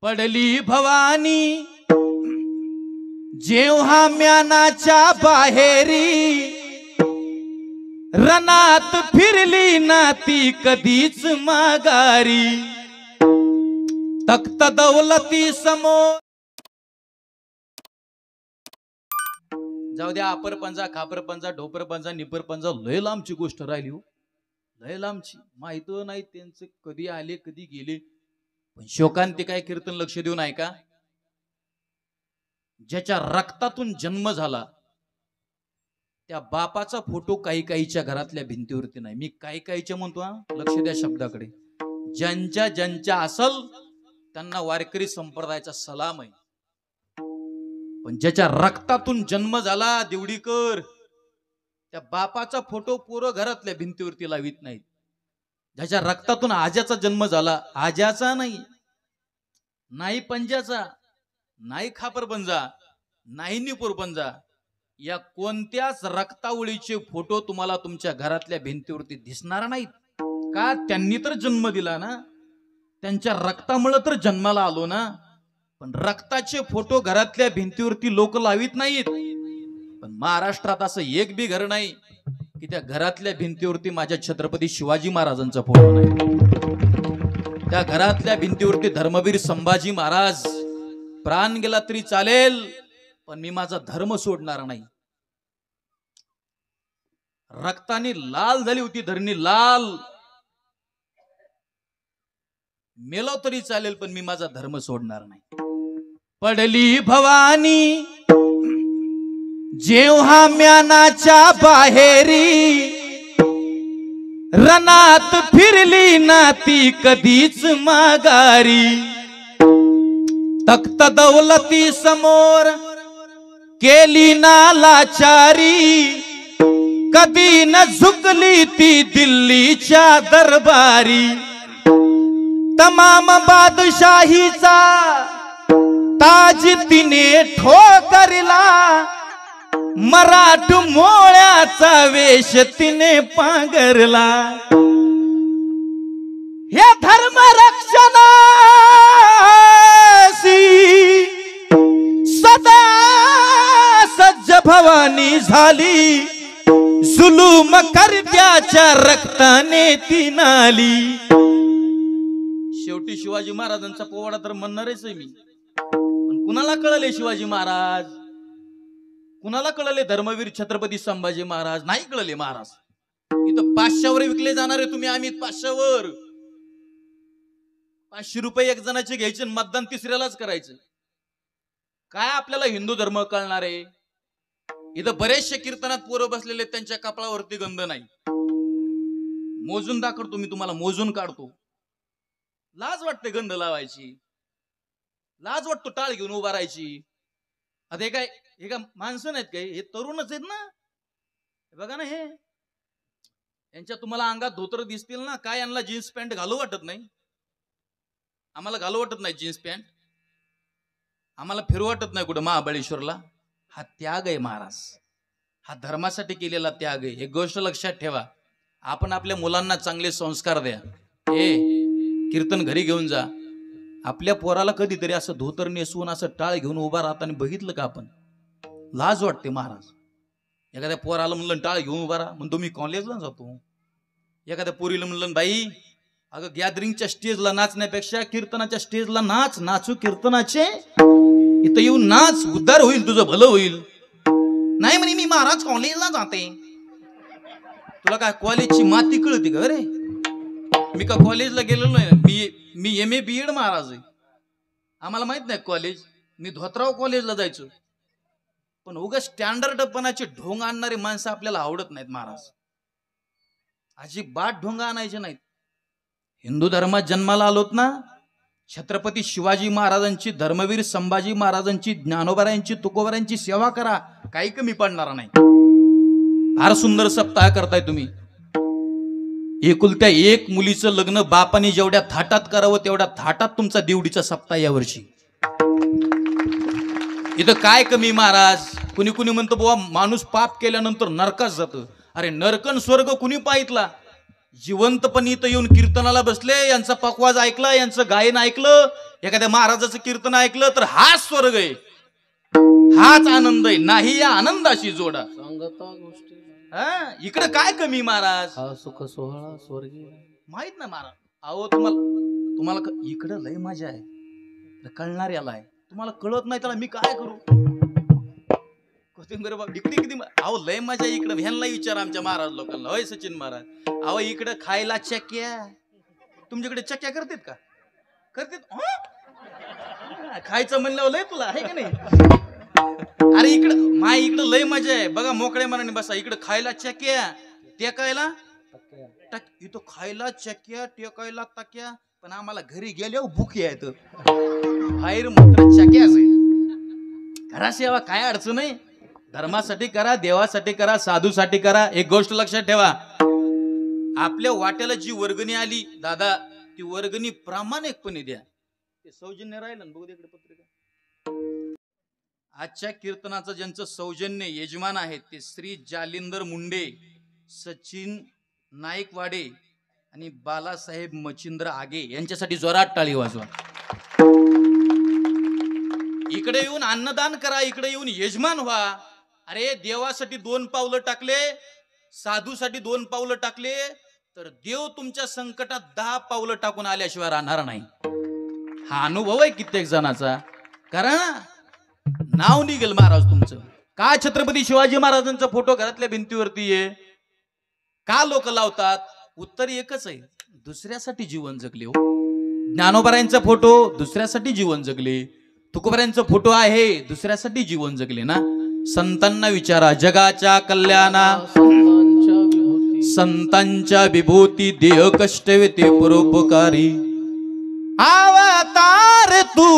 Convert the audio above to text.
पडली भवानी जेव्हा म्यानाच्या बाहेरी, रनात फिरली ना ती कधीच माघारी। तख्त दौलती समोर जाऊ द्या, अपर पंजा, खापर पंजा, ढोपर पंजा, निपर पंजा, लय लांबची गोष्ट राहिली हो, लय लांबची। माहित नाही त्यांचे कधी आले कधी गेले, पण शोकांती काय कीर्तन लक्ष देऊन ऐका। ज्याच्या रक्तातून जन्म झाला त्या बापाचा फोटो काही काहीच्या घरातल्या भिंतीवरती नाही। मी काही काहीच्या म्हणतो, लक्ष द्या शब्दाकडे। ज्यांच्या ज्यांच्या असल त्यांना वारकरी संप्रदायाचा सलाम आहे, पण ज्याच्या रक्तातून जन्म झाला देवडीकर, त्या बापाचा फोटो पोरं घरातल्या भिंतीवरती लावित नाहीत। ज्याच्या रक्तातून आज्याचा जन्म झाला, आज्याचा नाही, नाही पंजाचा, नाही खापर पंजा, नाही निपूर पंजा, या कोणत्याच रक्तावळीचे फोटो तुम्हाला तुमच्या घरातल्या भिंतीवरती दिसणार नाहीत। का? त्यांनी तर जन्म दिला ना, त्यांच्या रक्तामुळे तर जन्माला आलो ना। पण रक्ताचे फोटो घरातल्या भिंतीवरती लोक लावित नाहीत। पण महाराष्ट्रात असं एक बी घर नाही की त्या घरातल्या भिंतीवरती माझ्या छत्रपती शिवाजी महाराजांचा फोटो नाही। त्या घरातल्या भिंतीवरती धर्मवीर संभाजी महाराज, प्राण गेला तरी चालेल पण मी माझा धर्म सोडणार नाही। रक्ताने लाल झाली होती धरणी, लाल, मेलो तरी चालेल पण मी माझा धर्म सोडणार नाही। पडली भवानी जेव्हा म्यानाच्या बाहेरी, रनात फिरली ना ती कधीच माघारी। तख्त दौलती समोर केली ना लाचारी, कधी न झुकली ती दिल्लीच्या दरबारी। तमाम बादशाहीचा ताज तिने ठोकरला, मराठ मोळ्याचा वेश तिने पांघरला। हे धर्म रक्षणासी सदा सज्ज भवानी झाली, जुलूम करत्याच्या रक्ताने ती नाली। शेवटी शिवाजी महाराजांचा पोवाडा तर म्हणणारच आहे मी, पण कुणाला कळले शिवाजी महाराज, कुणाला कळले धर्मवीर छत्रपती संभाजी महाराज? नाही कळले महाराज। इथं 500वर विकले जाणारे तुम्ही, आम्ही 500वर, 500 रुपये एक जणाचे घ्यायचे, मतदान तिसऱ्यालाच करायचं। काय आपल्याला हिंदू धर्म कळणार आहे? इथं बरेचसे कीर्तनात पोरं बसलेले, त्यांच्या कपाळावरती गंध नाही। मोजून दाखवतो मी तुम्हाला, मोजून काढतो। लाज वाटते गंध लावायची, लाज वाटतो टाळ घेऊन उभा राहायची। आता हे काय माणसं नाहीत काय? हे तरुणच आहेत ना, बघा ना, हे यांच्या तुम्हाला अंगात धोतर दिसतील ना, काय यांना जीन्स पॅन्ट घालू वाटत नाही? आम्हाला घालू वाटत नाही जीन्स पॅन्ट, आम्हाला फिरू वाटत नाही कुठं महाबळेश्वरला। हा त्याग आहे महाराज, हा धर्मासाठी केलेला त्याग आहे। एक गोष्ट लक्षात ठेवा, आपण आपल्या मुलांना चांगले संस्कार द्या। कीर्तन घरी घेऊन जा, आपल्या पोराला कधीतरी असं धोतर नेसवून असं टाळ घेऊन उभा राहताना बघितलं का आपण? लाज वाटते महाराज। एखाद्या पोराला म्हणलं टाळ घेऊन उभा राहा, म्हणतो मी कॉलेजला जातो। एखाद्या पोरीला म्हणलं बाई अगं गॅदरिंगच्या स्टेजला नाचण्यापेक्षा कीर्तनाच्या स्टेजला नाच, नाचू कीर्तनाचे, इथं येऊन नाच, उद्धार होईल, तुझं भलं होईल। नाही म्हणे मी महाराज कॉलेजला जाते। तुला काय कॉलेजची माती कळते का रे? मी का कॉलेजला गेलेलो नाही, मी MA BEd महाराज आहे, आम्हाला माहित नाही कॉलेज। मी धोत्राव कॉलेजला जायचो, पण उगाच स्टँडर्डपणाचे ढोंग आणणारे माणसं आपल्याला आवडत नाहीत महाराज, अजिबात ढोंग आणायचे नाहीत। हिंदू धर्मात जन्माला आलोत ना, छत्रपती शिवाजी महाराजांची, धर्मवीर संभाजी महाराजांची, ज्ञानोबारायांची, तुकोबारायांची सेवा करा, काही कमी पडणार नाही। फार सुंदर सप्ताह करताय तुम्ही। एकुलत्या एक मुलीचं लग्न बापाने जेवढ्या थाटात करावं तेवढ्या थाटात तुमचा देवडीचा सप्ताह यावर्षी। इथं काय कमी महाराज? कुणी कुणी म्हणतो बाबा माणूस पाप केल्यानंतर नरकात जातो। अरे नरकन स्वर्ग कुणी पाहितला? जिवंतपणी इथं येऊन कीर्तनाला बसले, यांचा पकवाज ऐकला, यांचं गायन ऐकलं, एखाद्या महाराजाचं कीर्तन ऐकलं तर हाच स्वर्ग आहे, हाच आनंद आहे, नाही या आनंदाशी जोडा. इकडे काय कमी महाराज, सुख सोहळा स्वर्गीय माहित ना महाराज. अहो तुम्हाला इकडं लय मजा आहे, कळणार याला आहे, तुम्हाला कळत नाही त्याला मी काय करू. कोथिंबीर बाबा इकडे किती, अहो लय मजा इकडं. ह्यांना विचार आमच्या महाराज लोकांना, होय सचिन महाराज. अहो इकडं खायला चक्क्या, तुमच्याकडे चक्क्या करतात का? करतात. खायचं म्हणलं लय तुला आहे का नाही. अरे इकडं लय मजा आहे बघा, मोकळ्या मनाने बसा. इकडं खायला चक्क्या, टेकायला इथं खायला चक्क्या, टेकायला तक्या. पण आम्हाला घरी गेल्यावर भुके आहेत, बाहेर मात्र चक्याच आहे. करा सेवा, काय अडचण नाही. धर्मासाठी करा, देवासाठी करा, साधूसाठी करा. एक गोष्ट लक्षात ठेवा, आपल्या वाट्याला जी वर्गणी आली दादा, ती वर्गणी प्रामाणिकपणे द्या. ते सौजन्य राहिलं ना, बघू दे इकडे पत्रिका. आजच्या कीर्तनाचं ज्यांचं सौजन्य यजमान आहेत ते श्री जालिंदर मुंडे, सचिन नाईकवाडे आणि बालासाहेब मच्छिंद्र आगे यांच्यासाठी जोरात टाळी वाजवा. इकडे येऊन अन्नदान करा, इकडे येऊन यजमान व्हा. अरे देवासाठी 2 पावलं टाकले, साधूसाठी 2 पावलं टाकले, तर देव तुमच्या संकटात 10 पावलं टाकून आल्याशिवाय राहणार नाही. हा अनुभव आहे कित्येक जणाचा. कारण नाव निघेल महाराज तुमचं. का छत्रपती शिवाजी महाराजांचा फोटो घरातल्या भिंतीवरती आहे? का लोक लावतात? उत्तर एकच आहे, दुसऱ्यासाठी जीवन जगले. हो, ज्ञानोबारायांचा फोटो दुसऱ्यासाठी जीवन जगले, तुकोबारायांचा फोटो आहे दुसऱ्यासाठी जीवन जगले ना. संतांना विचारा, जगाच्या कल्याणा संतांच्या विभूती, देह कष्ट वेते परोपकारी. अवतार तू